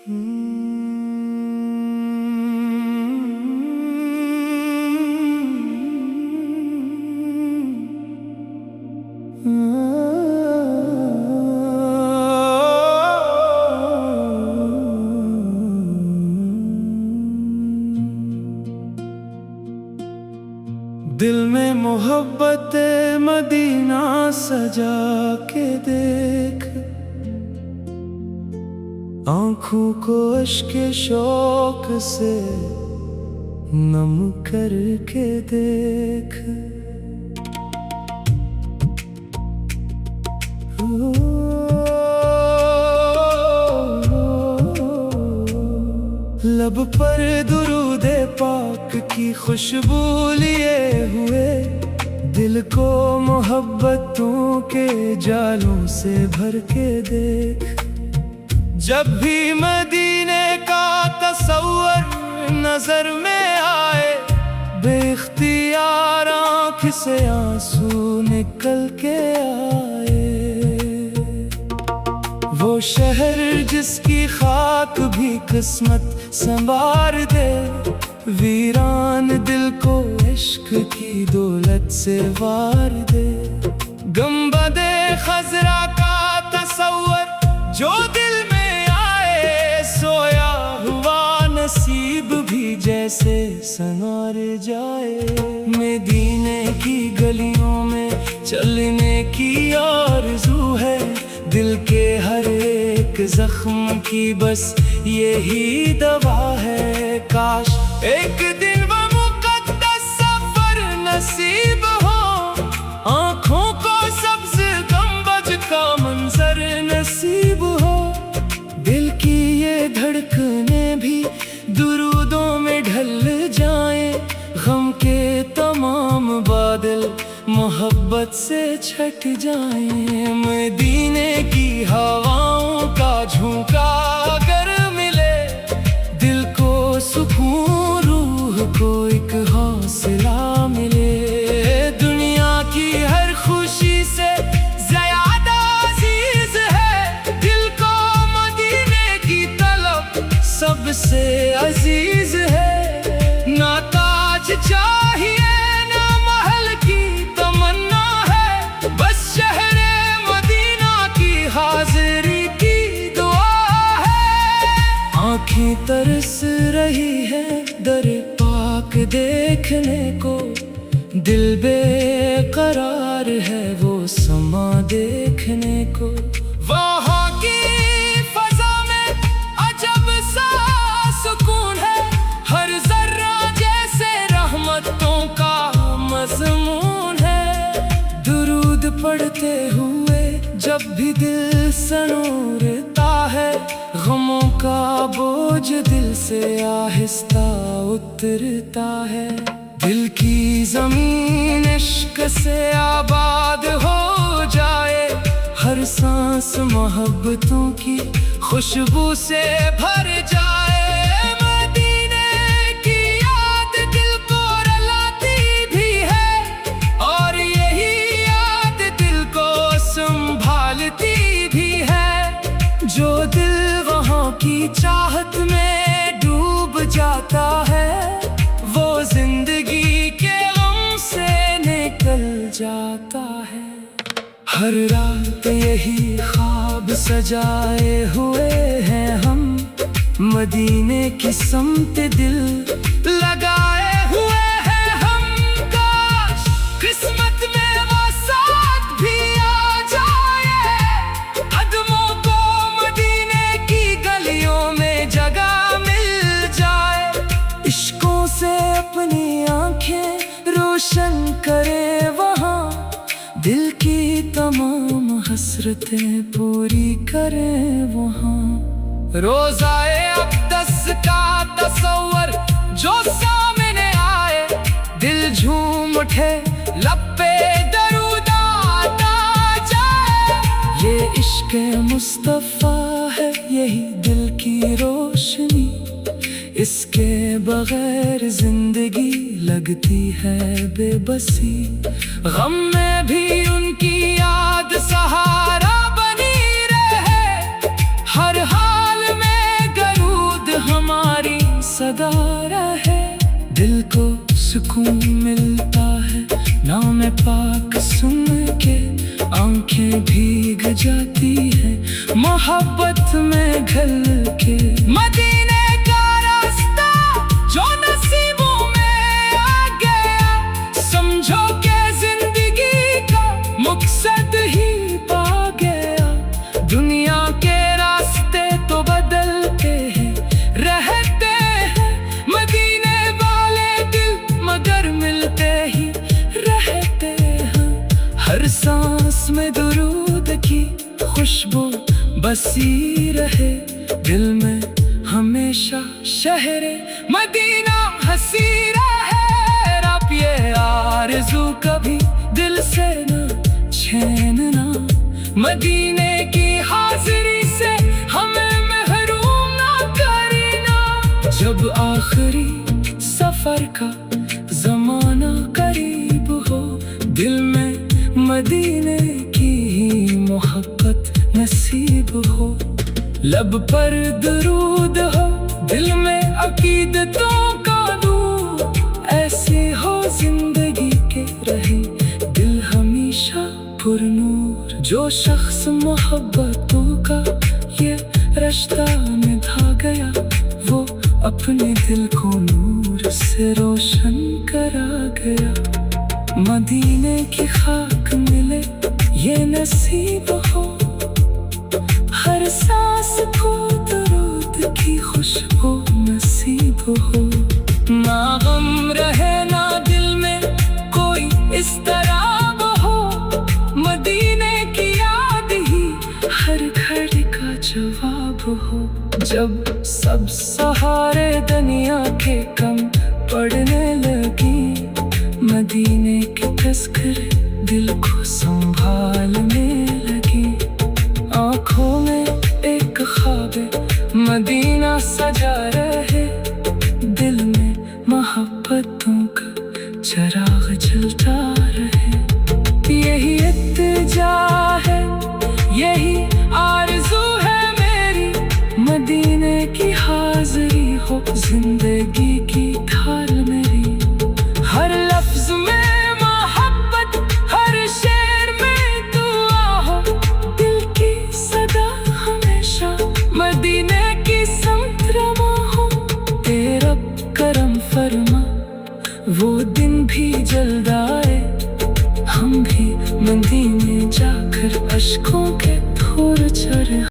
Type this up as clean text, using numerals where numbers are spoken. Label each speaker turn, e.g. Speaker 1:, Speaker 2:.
Speaker 1: दिल में मोहब्बत मदीना सजा के देख, आँखों को इश्क़ शौक से नम करके देख। लब पर दुरूदे पाक की खुशबू लिए हुए, दिल को मोहब्बतों के जालों से भर के देख। जब भी मदीने का तस्वर नजर में आए, बेख्तियार आँख से आंसू निकल के आए। वो शहर जिसकी खाक भी किस्मत संवार दे, वीरान दिल को इश्क की दौलत से वार दे। गुंबदे खजरा का तस्वर जो दिल में आए, सोया हुआ नसीब भी जैसे संवार जाए। मदीने की गलियों में चलने की आरज़ू है, दिल के हर एक जख्म की बस यही दवा है। काश एक दिन वो मुक़द्दस सफर नसीब हो, आँखों को सब्ज़ गुंबद का मंजर नसीब हो। दिल की ये धड़कनें भी दुरूदों में ढल जाएं, गम के तमाम बादल मोहब्बत से छट जाएं। मदीने की हवाओं का झोंका अगर मिले, दिल को सुकून, रूह को एक हौसला मिले। दुनिया की हर खुशी से ज़्यादा अजीज है, दिल को मदीने की तलब सबसे अजीज है। ना ताज चाहिए ना महल की तमन्ना है, बस शहरे मदीना की हाजिरी की दुआ है। आँखें तरस रही है दर पाक देखने को, दिल बेकरार है वो समा देखने को। वहाँ की फज़ा में अजब सा सुकून है, हर जर्रा जैसे रहमतों का मज़मून है। दुरूद पढ़ते हुए जब भी दिल सनूरता है, गमों का बोझ दिल से आहिस्ता उतरता है। दिल की ज़मीन इश्क से आबाद हो जाए, हर सांस मोहब्बतों की खुशबू से भर जाए। मदीने की याद दिल को रुलाती भी है, और यही याद दिल को संभालती भी है। जो दिल वहाँ की चाहत में डूब जाता है, वो जिंदगी के गम से निकल जाता है। हर रात यही ख्वाब सजाए हुए हैं हम, मदीने की समत दिल लगाए हुए हैं हम। काश किस्मत में वो साथ भी आ जाए, कदमों को मदीने की गलियों में जगह मिल जाए। इश्कों से अपनी आंखें रोशन करे वहाँ, दिल की तमाम हसरतें पूरी करे वहाँ। रोज़ाए अक़दस का तस्वर जो सामने आए, दिल झूम उठे, लब पे दरूद आता जाए। ये इश्क़ मुस्तफ़ा है, यही दिल की रोशनी, इसके बगैर जिंदगी लगती है बेबसी। गम में भी उनकी याद सहारा बनी रहे, हर हाल में सदा रहे। दिल को सुकून मिलता है नाम पाक सुन के, आंखें भीग जाती हैं मोहब्बत में घल के। मदीने का रास्ता जो नसीबों में आ गया, समझो के जिंदगी का मकसद ही पा गया। दुनिया के रास्ते तो बदलते हैं, रहते हैं मदीने वाले दिल, मगर मिलते ही रहते हैं। हर सांस में दुरूद की खुशबू बसी रहे, दिल में हमेशा शहरे मदीना हंसी रहे। रब ये आरज़ू कभी दिल से न छीनना, मदीने की हाज़िरी से हमें महरूम ना करना। जब आखिरी सफर का ज़माना करीब हो, दिल में मदीने की मोहब्बत नसीब हो। लब पर दुरूद हो, दिल में अकीदतों का नूर, ऐसी हो जिंदगी के रहे दिल हमेशा पुरनूर। जो शख्स मोहब्बतों का ये रिश्ता निभा गया, वो अपने दिल को नूर से रोशन करा गया। मदीने की खाक मिले ये नसीब हो, हर सांस को दुरूद की खुशबू नसीब हो। ना गम रहे ना दिल में कोई इस तरह हो, मदीने की याद ही हर घड़ी का जवाब हो। जब सब सहारे दुनिया के कम पड़ने लगी, मदीने की तस्करे दिल को संभालने लगी। आँखों में एक ख्वाब मदीना सजा रहे, दिल में मोहब्बतों का चिराग जलता रहे। यही इत्तिजा है, यही आरज़ू है मेरी, मदीने की हाज़िरी हो जिंदगी की ढाल मेरी। हर लफ्ज़ में मोहब्बत, हर शेर में दुआ हो, दिल की सदा हमेशा मदीने की समत रमा हो। ए रब करम फरमा, वो दिन भी जल्द आए, हम भी मदीने जाकर अश्कों के धूर चढ़े।